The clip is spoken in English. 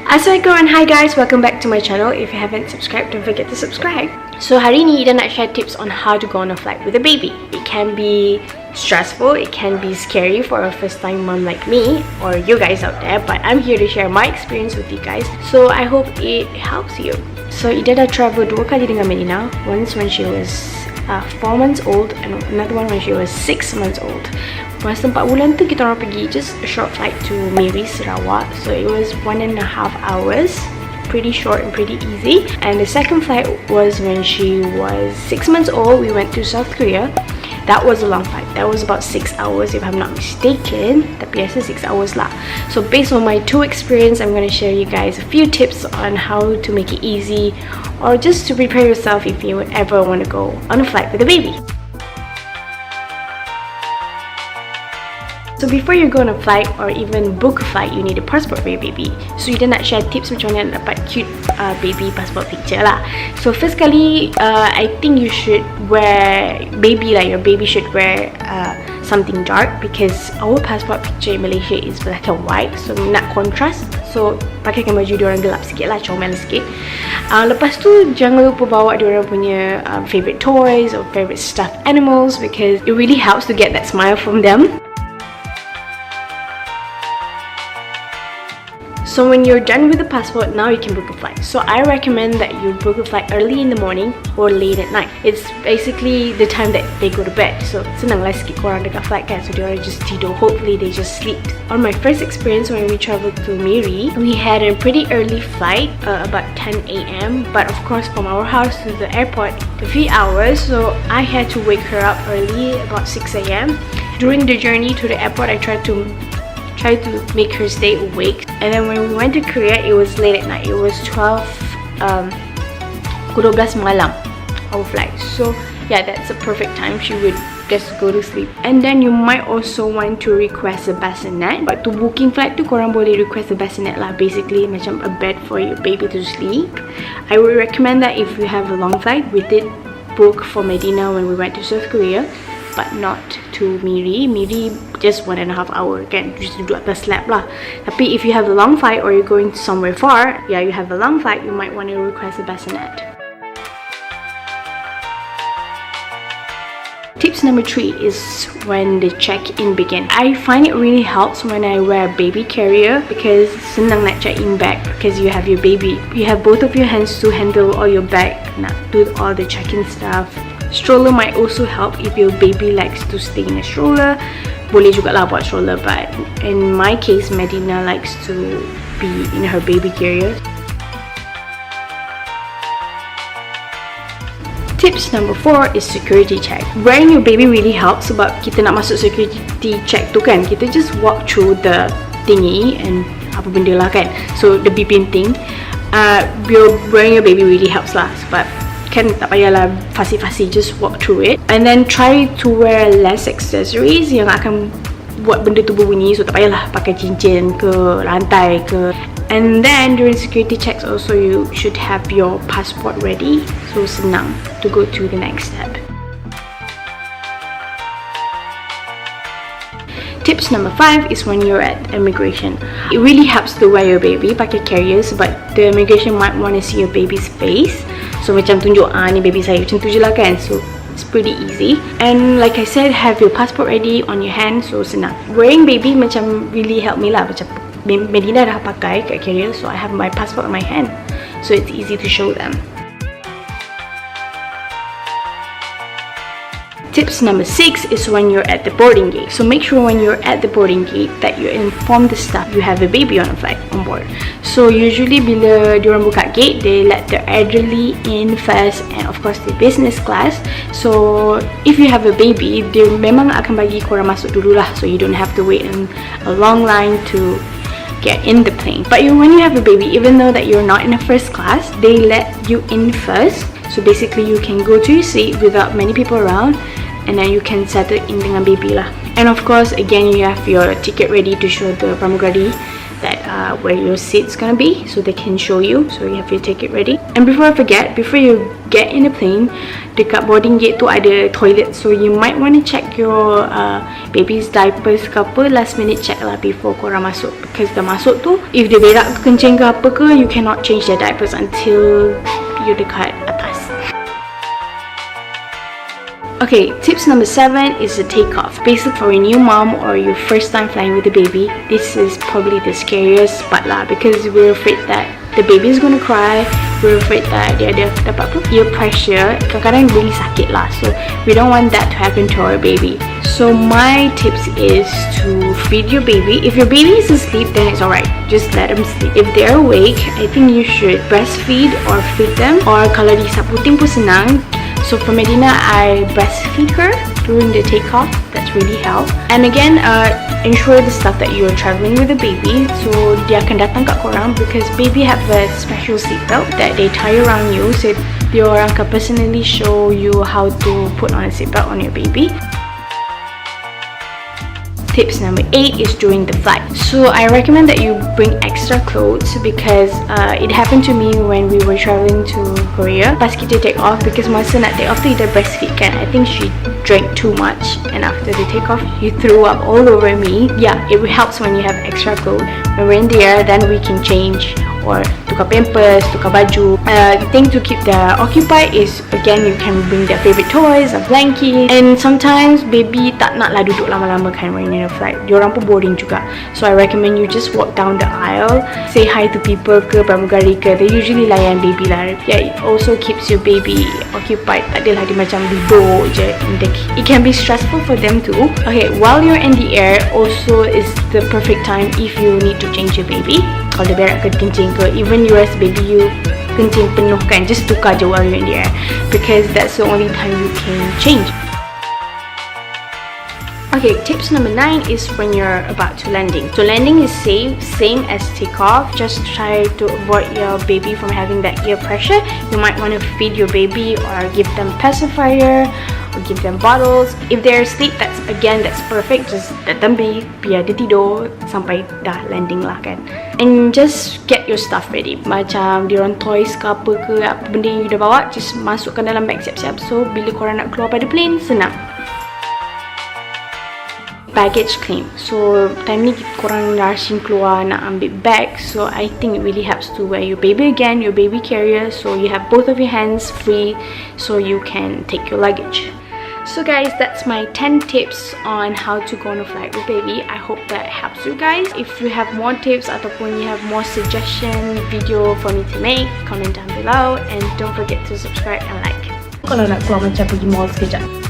Assalamualaikum and hi guys, welcome back to my channel. If you haven't subscribed, don't forget to subscribe. So hari ni Ida nak share tips on how to go on a flight with a baby. It can be stressful, it can be scary for a first time mom like me or you guys out there, but I'm here to share my experience with you guys, so I hope it helps you. So Ida dah travel 2 kali dengan Medina, once when she was 4 months old and another one when she was 6 months old. Masa 4 bulan tu kita orang pergi just a short flight to Miri, Sarawak. So it was 1.5 hours, pretty short and pretty easy. And the second flight was when she was 6 months old. We went to South Korea. That was a long flight. That was about 6 hours if I'm not mistaken. Tapi biasa 6 hours lah. So based on my 2 experience, I'm going to share you guys a few tips on how to make it easy or just to prepare yourself if you ever want to go on a flight with a baby. So before you go on a flight or even book a flight, you need a passport for your baby. So Ida nak share tips macam mana nak dapat cute baby passport picture lah. So first kali, I think you should wear, your baby should wear something dark because our passport picture in Malaysia is black and white. So nak contrast, so pakaikan baju diorang gelap sikit lah, comel sikit. Lepas tu jangan lupa bawa diorang punya favorite toys or favorite stuffed animals because it really helps to get that smile from them. So when you're done with the passport, now you can book a flight. So I recommend that you book a flight early in the morning or late at night. It's basically the time that they go to bed. So senang lah sikit korang dekat flight kan. So diorang just tidur. Hopefully they just sleep. On my first experience when we traveled to Miri, we had a pretty early flight, about 10 AM. But of course from our house to the airport, a few hours. So I had to wake her up early, about 6 AM. During the journey to the airport, I tried to make her stay awake, and then when we went to Korea, it was late at night. It was 12 malam, our flight. So yeah, that's a perfect time she would just go to sleep. And then you might also want to request a bassinet, but to booking flight tu korang boleh request a bassinet lah, basically macam a bed for your baby to sleep. I would recommend that if you have a long flight. We did book for Medina when we went to South Korea, but not to Miri. Miri just 1.5 hour kan, just duduk atas lap lah. Tapi if you have a long flight or you're going somewhere far, yeah, you have a long flight, you might want to request a bassinet. Tips number 3 is when the check-in begin. I find it really helps when I wear a baby carrier because senang nak check-in bag because you have your baby. You have both of your hands to handle all your bag, nak do all the check-in stuff. Stroller might also help if your baby likes to stay in a stroller. Boleh juga lah buat stroller, but in my case, Medina likes to be in her baby carrier. Tips number 4 is security check. Wearing your baby really helps sebab kita nak masuk security check tu kan, kita just walk through the thingy and apa benda lah kan. So the beeping thing, wearing your baby really helps lah sebab kan tak payahlah fasi-fasi, just walk through it. And then try to wear less accessories yang akan buat benda tu berbunyi. So tak payahlah pakai cincin ke, rantai ke. And then during security checks also you should have your passport ready, so senang to go to the next step. Tips number 5 is when you're at immigration. It really helps to wear your baby pakai carriers, but the immigration might want to see your baby's face. So macam tunjuk, ni baby saya, macam tu je lah kan. So it's pretty easy. And like I said, have your passport ready on your hand, so senang. Wearing baby macam really help me lah. Macam Medina dah pakai kat carrier, so I have my passport on my hand, so it's easy to show them. Tips number 6 is when you're at the boarding gate. So make sure when you're at the boarding gate that you inform the staff you have a baby on a flight on board. So usually bila diorang buka gate, they let the elderly in first and of course the business class. So if you have a baby, they memang akan bagi korang masuk dulu lah, so you don't have to wait in a long line to get in the plane. But when you have a baby, even though that you're not in a first class, they let you in first. So basically you can go to your seat without many people around, and then you can settle in dengan baby lah. And of course, again, you have your ticket ready to show the pramugari that where your seat's gonna be, so they can show you. So you have your ticket ready. And before I forget, before you get in the plane, dekat boarding gate tu ada toilet, so you might want to check your baby's diapers ke apa, last minute check lah before korang masuk, because dah masuk tu, if dia berak ke kencing ke apa ke, you cannot change their diapers until you dekat atas. Okay, tips number 7 is the takeoff. Basically, for a new mom or your first time flying with a baby, this is probably the scariest part lah, because we're afraid that the baby is gonna cry. We're afraid that dia ada dapat apa, ear pressure. Kadang-kadang really sakit lah. So we don't want that to happen to our baby. So my tips is to feed your baby. If your baby is asleep, then it's alright. Just let them sleep. If they're awake, I think you should breastfeed or feed them. Or kalau disaputin pun senang. So for Medina, I breastfeed her during the takeoff. That's really helped. And again, ensure the stuff that you're traveling with the baby, so dia akan datang kat korang, because baby have a special seatbelt that they tie around you, so dia orang akan personally show you how to put on a seatbelt on your baby. Tips number 8 is during the flight. So I recommend that you bring extra clothes, because it happened to me when we were traveling to Korea. Pas kita take off, because masa nak take off tu kita breastfeed kan, I think she drank too much, and after the takeoff he threw up all over me. Yeah, it helps when you have extra clothes. When we're in the air, then we can change or tukar pampers, tukar baju. The thing to keep them occupied is, again, you can bring their favorite toys, a blanket. And sometimes baby tak nak lah duduk lama-lama kan when in a flight. Diorang pun boring juga. So I recommend you just walk down the aisle, say hi to people ke, pramugari ke. They usually layan baby lah. Yeah, it also keeps your baby occupied. Tak adalah dia macam duduk je. It can be stressful for them too. Okay, while you're in the air, also is the perfect time if you need to change your baby. Kalau dia berak ke kencing ke, even you as baby you kencing penuh kan, just tukar je while you're in the air, because that's the only time you can change. Okay, tips number 9 is when you're about to landing. So landing is same as takeoff. Just try to avoid your baby from having that ear pressure. You might want to feed your baby or give them pacifier or give them bottles. If they're asleep, that's perfect. Just let them be, biar dia tidur sampai dah landing lah kan. And just get your stuff ready. Macam diorang toys ke apa benda yang you dah bawa, just masukkan dalam bag siap-siap. So bila korang nak keluar pada plane, senang. Baggage claim. So time ni korang rushing keluar nak ambil bag, so I think it really helps to wear your baby again, your baby carrier, so you have both of your hands free, so you can take your luggage. So guys, that's my 10 tips on how to go on a flight with baby. I hope that helps you guys. If you have more tips ataupun you have more suggestion video for me to make, comment down below, and don't forget to subscribe and like. Kalau nak keluar macam pergi mall sekejap.